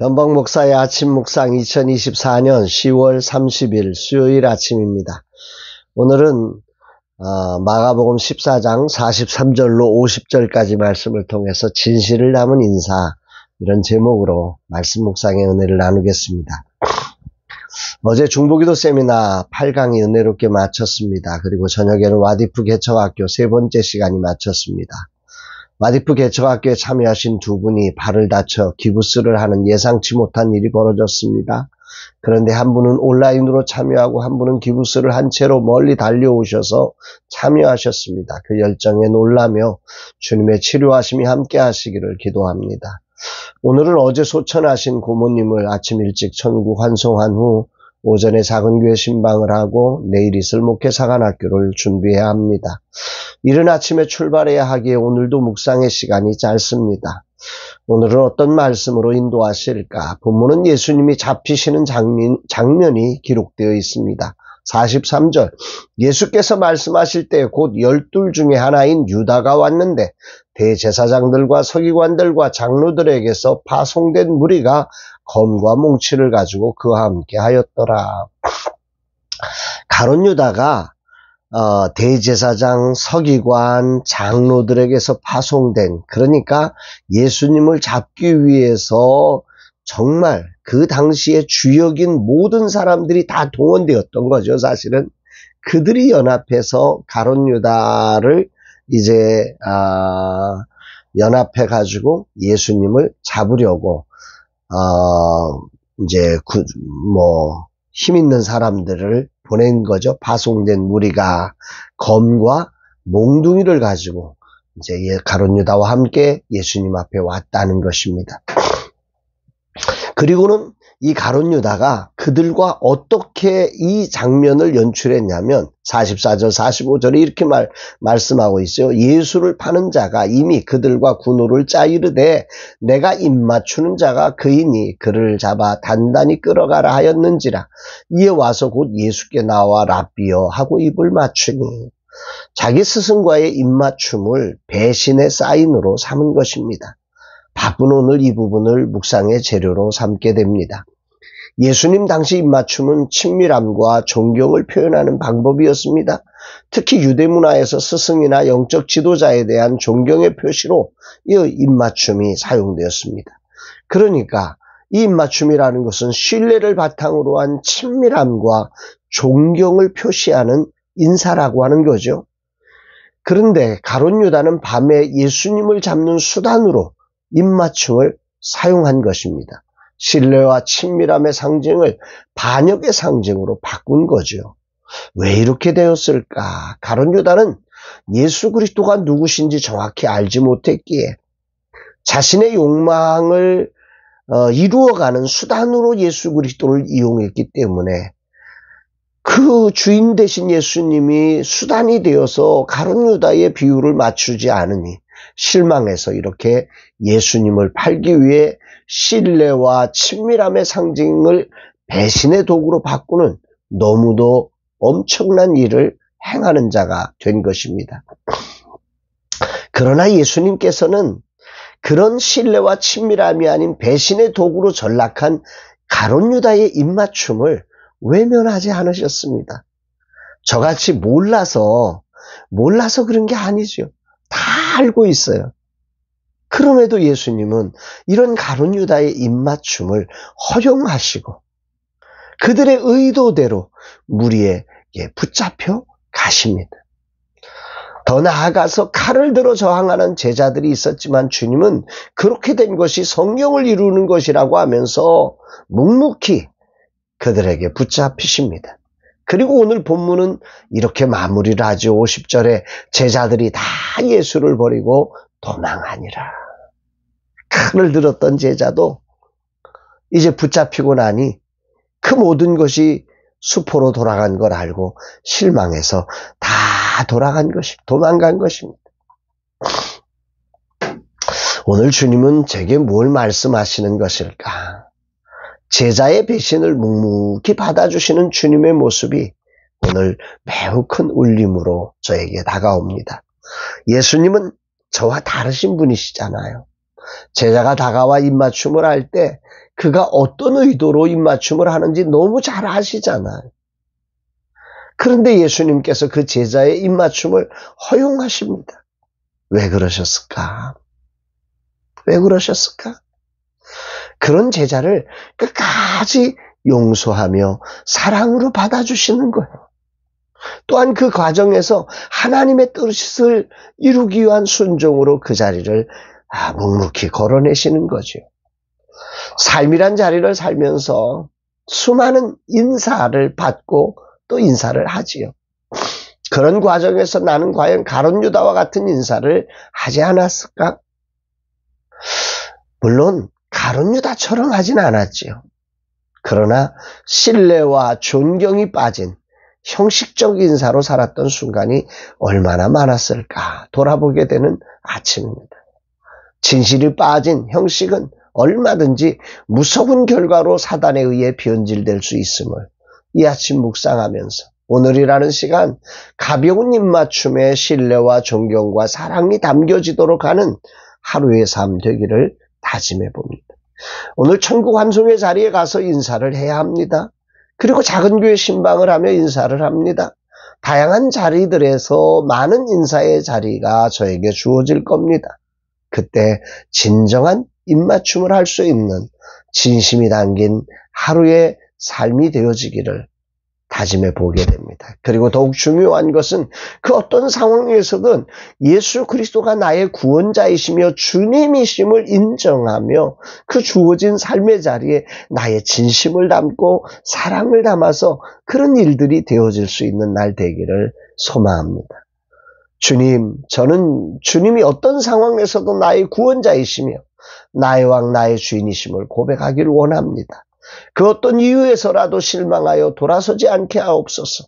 변방 목사의 아침 묵상 2024년 10월 30일 수요일 아침입니다. 오늘은 마가복음 14장 43절로 50절까지 말씀을 통해서 진실을 담은 인사, 이런 제목으로 말씀 묵상의 은혜를 나누겠습니다. 어제 중보기도 세미나 8강이 은혜롭게 마쳤습니다. 그리고 저녁에는 와디프 개척학교 세 번째 시간이 마쳤습니다. 와디프 개척학교에 참여하신 두 분이 발을 다쳐 기부스를 하는 예상치 못한 일이 벌어졌습니다. 그런데 한 분은 온라인으로 참여하고 한 분은 기부스를 한 채로 멀리 달려오셔서 참여하셨습니다. 그 열정에 놀라며 주님의 치료하심이 함께 하시기를 기도합니다. 오늘은 어제 소천하신 고모님을 아침 일찍 천국 환송한 후 오전에 작은교회 신방을 하고 내일 있을 목회 사관학교를 준비해야 합니다. 이른 아침에 출발해야 하기에 오늘도 묵상의 시간이 짧습니다. 오늘은 어떤 말씀으로 인도하실까? 본문은 예수님이 잡히시는 장면이 기록되어 있습니다. 43절, 예수께서 말씀하실 때 곧 12 중에 하나인 유다가 왔는데 대제사장들과 서기관들과 장로들에게서 파송된 무리가 검과 몽치를 가지고 그와 함께 하였더라. 가룟 유다가 대제사장, 서기관, 장로들에게서 파송된, 그러니까 예수님을 잡기 위해서 정말 그 당시에 주역인 모든 사람들이 다 동원되었던 거죠. 사실은 그들이 연합해서 가룟 유다를 이제 연합해 가지고 예수님을 잡으려고 이제 힘 있는 사람들을 보낸 거죠. 파송된 무리가 검과 몽둥이를 가지고 이제 가룟 유다와 함께 예수님 앞에 왔다는 것입니다. 그리고는 이 가룟 유다가 그들과 어떻게 이 장면을 연출했냐면 44절 45절에 이렇게 말씀하고 있어요. 예수를 파는 자가 이미 그들과 군호를 짜 이르되 내가 입맞추는 자가 그이니 그를 잡아 단단히 끌어가라 하였는지라. 이에 와서 곧 예수께 나와 랍비여 하고 입을 맞추니, 자기 스승과의 입맞춤을 배신의 사인으로 삼은 것입니다. 바쁜 오늘 이 부분을 묵상의 재료로 삼게 됩니다. 예수님 당시 입맞춤은 친밀함과 존경을 표현하는 방법이었습니다. 특히 유대문화에서 스승이나 영적 지도자에 대한 존경의 표시로 이 입맞춤이 사용되었습니다. 그러니까 이 입맞춤이라는 것은 신뢰를 바탕으로 한 친밀함과 존경을 표시하는 인사라고 하는 거죠. 그런데 가룟 유다는 밤에 예수님을 잡는 수단으로 입맞춤을 사용한 것입니다. 신뢰와 친밀함의 상징을 반역의 상징으로 바꾼 거죠. 왜 이렇게 되었을까? 가룟 유다는 예수 그리스도가 누구신지 정확히 알지 못했기에 자신의 욕망을 이루어가는 수단으로 예수 그리스도를 이용했기 때문에 그 주인 되신 예수님이 수단이 되어서 가룟 유다의 비유를 맞추지 않으니 실망해서 이렇게 예수님을 팔기 위해 신뢰와 친밀함의 상징을 배신의 도구로 바꾸는 너무도 엄청난 일을 행하는 자가 된 것입니다. 그러나 예수님께서는 그런 신뢰와 친밀함이 아닌 배신의 도구로 전락한 가룟 유다의 입맞춤을 외면하지 않으셨습니다. 저같이 몰라서 그런 게 아니죠. 다 알고 있어요. 그럼에도 예수님은 이런 가룟 유다의 입맞춤을 허용하시고 그들의 의도대로 무리에 붙잡혀 가십니다. 더 나아가서 칼을 들어 저항하는 제자들이 있었지만 주님은 그렇게 된 것이 성경을 이루는 것이라고 하면서 묵묵히 그들에게 붙잡히십니다. 그리고 오늘 본문은 이렇게 마무리를 하죠. 50절에 제자들이 다 예수를 버리고 도망하니라. 칼을 들었던 제자도 이제 붙잡히고 나니 그 모든 것이 수포로 돌아간 걸 알고 실망해서 다 도망간 것입니다. 오늘 주님은 제게 뭘 말씀하시는 것일까? 제자의 배신을 묵묵히 받아주시는 주님의 모습이 오늘 매우 큰 울림으로 저에게 다가옵니다. 예수님은 저와 다르신 분이시잖아요. 제자가 다가와 입맞춤을 할 때 그가 어떤 의도로 입맞춤을 하는지 너무 잘 아시잖아요. 그런데 예수님께서 그 제자의 입맞춤을 허용하십니다. 왜 그러셨을까? 왜 그러셨을까? 그런 제자를 끝까지 용서하며 사랑으로 받아주시는 거예요. 또한 그 과정에서 하나님의 뜻을 이루기 위한 순종으로 그 자리를 묵묵히 걸어내시는 거죠. 삶이란 자리를 살면서 수많은 인사를 받고 또 인사를 하지요. 그런 과정에서 나는 과연 가룟 유다와 같은 인사를 하지 않았을까? 물론 가룟 유다처럼 하진 않았지요. 그러나 신뢰와 존경이 빠진 형식적 인사로 살았던 순간이 얼마나 많았을까 돌아보게 되는 아침입니다. 진실이 빠진 형식은 얼마든지 무서운 결과로 사단에 의해 변질될 수 있음을 이 아침 묵상하면서 오늘이라는 시간 가벼운 입맞춤에 신뢰와 존경과 사랑이 담겨지도록 하는 하루의 삶 되기를 다짐해 봅니다. 오늘 천국 환송의 자리에 가서 인사를 해야 합니다. 그리고 작은 교회 신방을 하며 인사를 합니다. 다양한 자리들에서 많은 인사의 자리가 저에게 주어질 겁니다. 그때 진정한 입맞춤을 할 수 있는 진심이 담긴 하루의 삶이 되어지기를 다짐해 보게 됩니다. 그리고 더욱 중요한 것은 그 어떤 상황에서든 예수 그리스도가 나의 구원자이시며 주님이심을 인정하며 그 주어진 삶의 자리에 나의 진심을 담고 사랑을 담아서 그런 일들이 되어질 수 있는 날 되기를 소망합니다. 주님, 저는 주님이 어떤 상황에서도 나의 구원자이시며 나의 왕, 나의 주인이심을 고백하기를 원합니다. 그 어떤 이유에서라도 실망하여 돌아서지 않게 하옵소서.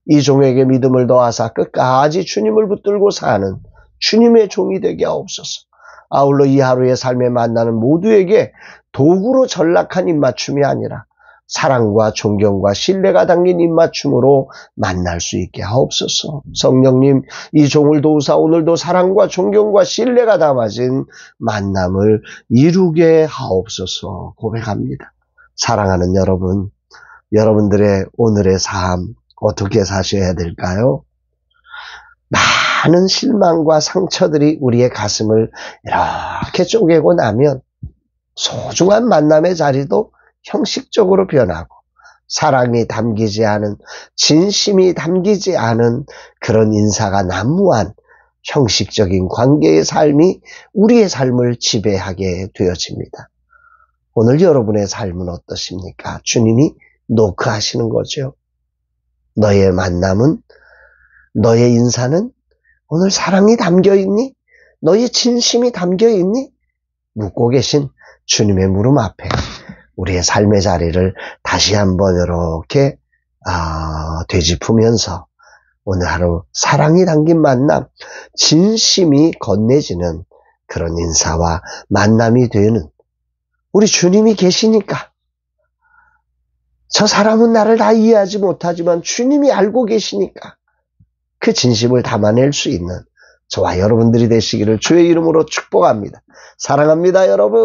이 종에게 믿음을 더하사 끝까지 주님을 붙들고 사는 주님의 종이 되게 하옵소서. 아울러 이 하루의 삶에 만나는 모두에게 도구로 전락한 입맞춤이 아니라 사랑과 존경과 신뢰가 담긴 입맞춤으로 만날 수 있게 하옵소서. 성령님, 이 종을 도우사 오늘도 사랑과 존경과 신뢰가 담아진 만남을 이루게 하옵소서 고백합니다. 사랑하는 여러분, 여러분들의 오늘의 삶 어떻게 사셔야 될까요? 많은 실망과 상처들이 우리의 가슴을 이렇게 쪼개고 나면 소중한 만남의 자리도 형식적으로 변하고 사랑이 담기지 않은, 진심이 담기지 않은 그런 인사가 난무한 형식적인 관계의 삶이 우리의 삶을 지배하게 되어집니다. 오늘 여러분의 삶은 어떠십니까? 주님이 노크하시는 거죠. 너의 만남은, 너의 인사는 오늘 사랑이 담겨있니? 너의 진심이 담겨있니? 묻고 계신 주님의 물음 앞에 우리의 삶의 자리를 다시 한번 이렇게 되짚으면서 오늘 하루 사랑이 담긴 만남, 진심이 건네지는 그런 인사와 만남이 되는 우리 주님이 계시니까, 저 사람은 나를 다 이해하지 못하지만 주님이 알고 계시니까 그 진심을 담아낼 수 있는 저와 여러분들이 되시기를 주의 이름으로 축복합니다. 사랑합니다, 여러분.